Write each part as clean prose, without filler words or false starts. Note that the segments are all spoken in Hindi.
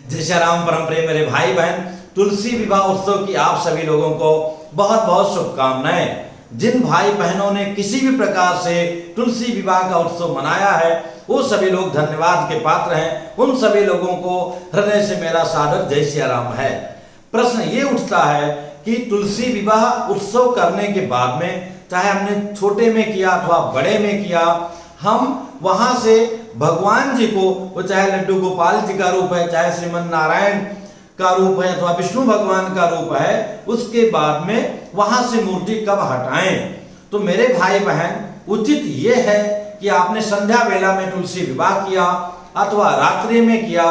जय श्री राम। परम प्रिय मेरे भाई बहन, तुलसी विवाह उत्सव की आप सभी लोगों को बहुत बहुत शुभकामनाएं। जिन भाई बहनों ने किसी भी प्रकार से तुलसी विवाह का उत्सव मनाया है वो सभी लोग धन्यवाद के पात्र हैं। उन सभी लोगों को हृदय से मेरा सादर जय श्री राम है। प्रश्न ये उठता है कि तुलसी विवाह उत्सव करने के बाद में, चाहे हमने छोटे में किया अथवा बड़े में किया, हम वहां से भगवान जी को, वो चाहे लड्डू गोपाल जी का रूप है, चाहे श्रीमन नारायण का रूप है अथवा विष्णु भगवान का रूप है, उसके बाद में वहां से मूर्ति कब हटाएं। तो मेरे भाई बहन, उचित ये है कि आपने संध्या वेला में तुलसी विवाह किया अथवा रात्रि में किया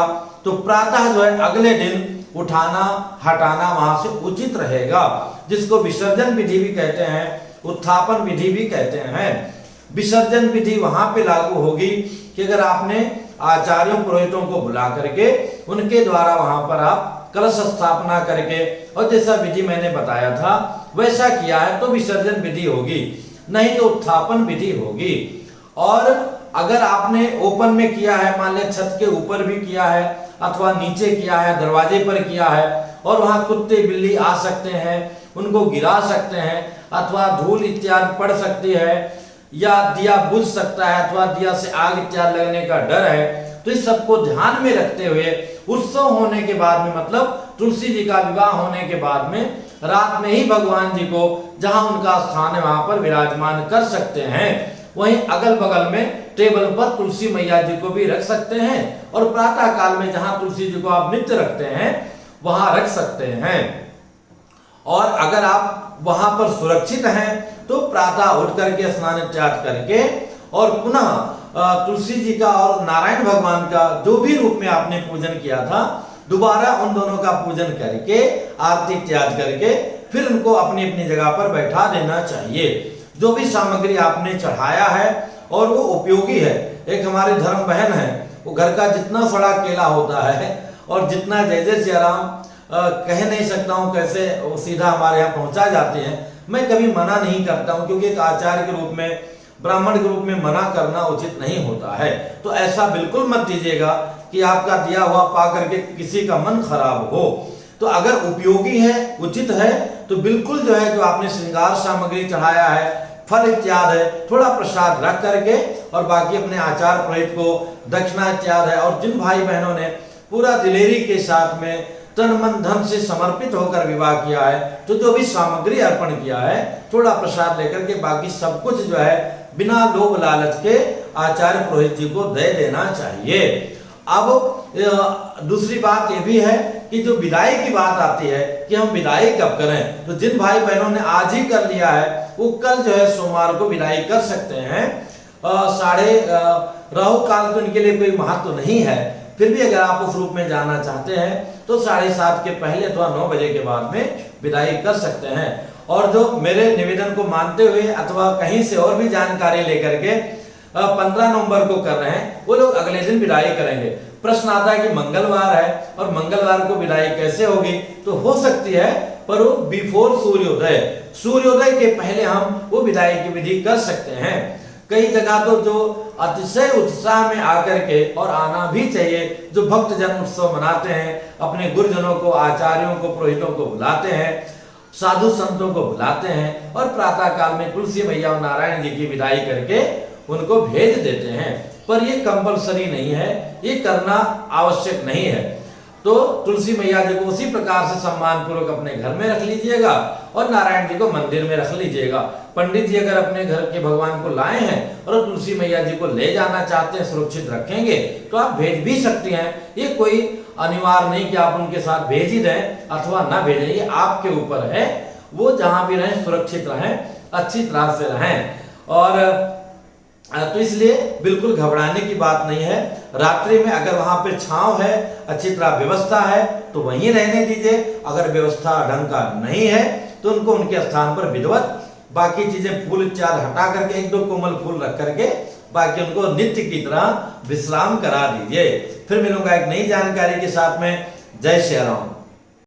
तो प्रातः जो है अगले दिन उठाना हटाना वहां से उचित रहेगा, जिसको विसर्जन विधि भी कहते हैं, उत्थापन विधि भी कहते हैं। विसर्जन विधि वहां पे लागू होगी कि अगर आपने आचार्यों पुरोहितों को बुला करके उनके द्वारा वहां पर आप कलश स्थापना करके और जैसा विधि मैंने बताया था वैसा किया है तो विसर्जन विधि होगी, नहीं तो उत्थापन विधि होगी। और अगर आपने ओपन में किया है, मान लिया छत के ऊपर भी किया है अथवा नीचे किया है, दरवाजे पर किया है और वहां कुत्ते बिल्ली आ सकते हैं, उनको गिरा सकते हैं अथवा धूल इत्यादि पड़ सकती है या दिया बुझ सकता है अथवा दिया से आग इत्यादि लगने का डर है, तो इस सबको ध्यान में रखते हुए उत्सव होने के बाद में, मतलब तुलसी जी का विवाह होने के बाद में रात में ही भगवान जी को जहां उनका स्थान है वहां पर विराजमान कर सकते हैं। वहीं अगल बगल में टेबल पर तुलसी मैया जी को भी रख सकते हैं और प्रातः काल में जहां तुलसी जी को आप नित्य रखते हैं वहां रख सकते हैं। और अगर आप वहां पर सुरक्षित हैं तो प्रातः उठ करके स्नान इत्यादि करके और पुनः तुलसी जी का और नारायण भगवान का जो भी रूप में आपने पूजन किया था, दोबारा उन दोनों का पूजन करके आरती इत्यादि करके फिर उनको अपनी अपनी जगह पर बैठा देना चाहिए। जो भी सामग्री आपने चढ़ाया है और वो उपयोगी है, एक हमारे धर्म बहन है, वो घर का जितना सड़ा केला होता है और जितना जय जय श्री राम कह नहीं सकता हूँ कैसे वो सीधा हमारे यहाँ पहुंचा जाते हैं। मैं कभी मना नहीं करता हूँ क्योंकि एक आचार्य के रूप में, ब्राह्मण के रूप में मना करना उचित नहीं होता है। तो ऐसा बिल्कुल मत दीजिएगा कि आपका दिया हुआ पा करके किसी का मन खराब हो। तो अगर उपयोगी है, उचित है, तो बिल्कुल जो है जो आपने श्रृंगार सामग्री चढ़ाया है, फल इत्यादि है, थोड़ा प्रसाद रख करके और बाकी अपने आचार पुरोहित को दक्षिणा इत्यादि है। और जिन भाई बहनों ने पूरा दिलेरी के साथ में तन मन धन से समर्पित होकर विवाह किया है तो जो भी सामग्री अर्पण किया है थोड़ा प्रसाद लेकर के बाकी सब कुछ जो है बिना लोभ लालच के आचार्य पुरोहित जी को दे देना चाहिए। अब दूसरी बात यह भी है कि जो विदाई की बात आती है कि हम विदाई कब करें, तो जिन भाई बहनों ने आज ही कर लिया है वो कल जो है सोमवार को विदाई कर सकते हैं। राहु काल तो इनके लिए कोई महत्व नहीं है, फिर भी अगर आप उस रूप में जाना चाहते हैं तो 7:30 के पहले अथवा 9 बजे के बाद में विदाई कर सकते हैं। और जो मेरे निवेदन को मानते हुए अथवा कहीं से और भी जानकारी लेकर के 15 नवंबर को कर रहे हैं वो लोग अगले दिन विदाई करेंगे। प्रश्न आता है कि मंगलवार है और मंगलवार को विदाई कैसे होगी, तो हो सकती है पर वो बिफोर सूर्योदय के पहले हम वो विदाई की विधि कर सकते हैं। कई जगह तो जो अतिशय उत्साह में आकर के, और आना भी चाहिए, जो भक्त जन उत्सव मनाते हैं, अपने गुरुजनों को, आचार्यों को, पुरोहितों को बुलाते हैं, साधु संतों को बुलाते हैं और प्रातः काल में तुलसी मैया और नारायण जी की विदाई करके उनको भेज देते हैं। पर ये कंपलसरी नहीं है, ये करना आवश्यक नहीं है। तो तुलसी मैया जी को उसी प्रकार से सम्मान पूर्वक अपने घर में रख लीजिएगा और नारायण जी को मंदिर में रख लीजिएगा। पंडित जी अगर अपने घर के भगवान को लाए हैं और तुलसी मैया जी को ले जाना चाहते हैं, सुरक्षित रखेंगे तो आप भेज भी सकते हैं। ये कोई अनिवार्य नहीं कि आप उनके साथ भेज ही दें अथवा ना भेजें, ये आपके ऊपर है। वो जहां भी रहें सुरक्षित रहें, अच्छी तरह से रहें। और तो इसलिए बिल्कुल घबराने की बात नहीं है। रात्रि में अगर वहां पे छांव है, अच्छी तरह व्यवस्था है तो वहीं रहने दीजिए। अगर व्यवस्था ढंग का नहीं है तो उनको उनके स्थान पर विधिवत बाकी चीजें फूल इत्यादि हटा करके 1-2 कोमल फूल रख करके बाकी उनको नित्य की तरह विश्राम करा दीजिए। फिर मिलूंगा एक नई जानकारी के साथ में। जय श्री राम।